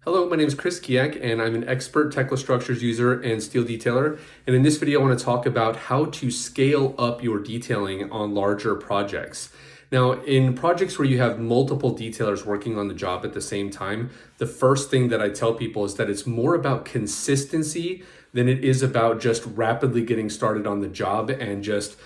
Hello, my name is Chris Kiak, and I'm an expert Tekla Structures user and steel detailer. And in this video, I want to talk about how to scale up your detailing on larger projects. Now, in projects where you have multiple detailers working on the job at the same time, the first thing that I tell people is that it's more about consistency than it is about just rapidly getting started on the job and just,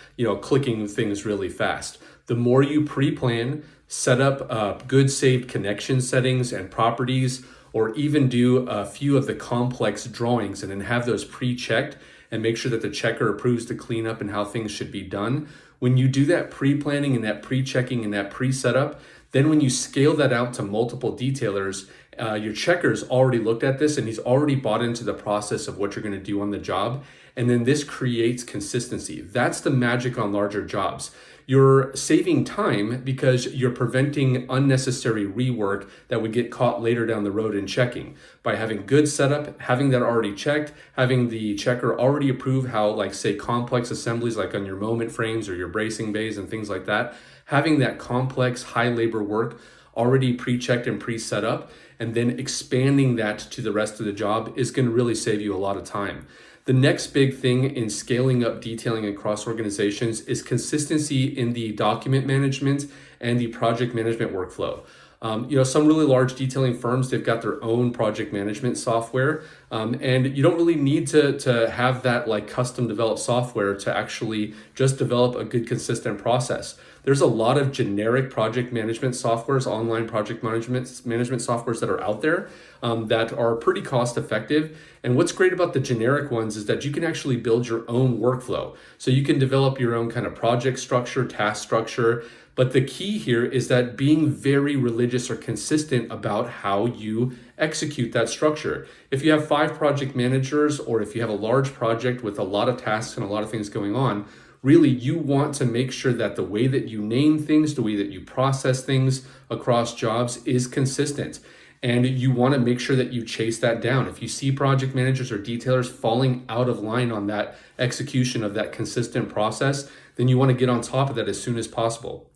clicking things really fast. The more you pre-plan, set up good saved connection settings and properties, or even do a few of the complex drawings and then have those pre-checked and make sure that the checker approves the cleanup and how things should be done. When you do that pre-planning and that pre-checking and that pre-setup, then when you scale that out to multiple detailers, your checker's already looked at this and he's already bought into the process of what you're going to do on the job. And then this creates consistency. That's the magic on larger jobs. You're saving time because you're preventing unnecessary rework that would get caught later down the road in checking. By having good setup, having that already checked, having the checker already approve how, like, say, complex assemblies like on your moment frames or your bracing bays and things like that, having that complex high labor work already pre-checked and pre-set up, and then expanding that to the rest of the job is going to really save you a lot of time. The next big thing in scaling up detailing across organizations is consistency in the document management and the project management workflow. Some really large detailing firms, they've got their own project management software, and you don't really need to have that like custom developed software to actually just develop a good consistent process. There's a lot of generic project management softwares, online project management softwares that are out there that are pretty cost effective. And what's great about the generic ones is that you can actually build your own workflow. So you can develop your own kind of project structure, task structure. But the key here is that being very religious or consistent about how you execute that structure. If you have 5 project managers, or if you have a large project with a lot of tasks and a lot of things going on, really you want to make sure that the way that you name things, the way that you process things across jobs is consistent. And you want to make sure that you chase that down. If you see project managers or detailers falling out of line on that execution of that consistent process, then you want to get on top of that as soon as possible.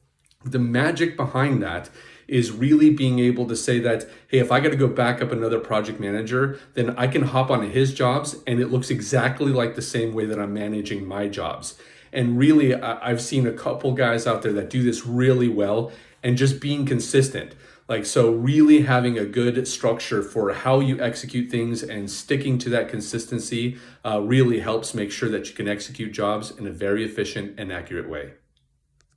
The magic behind that is really being able to say that, hey, if I got to go back up another project manager, then I can hop onto his jobs and it looks exactly like the same way that I'm managing my jobs. And really, I've seen a couple guys out there that do this really well, and just being consistent. So really having a good structure for how you execute things and sticking to that consistency really helps make sure that you can execute jobs in a very efficient and accurate way.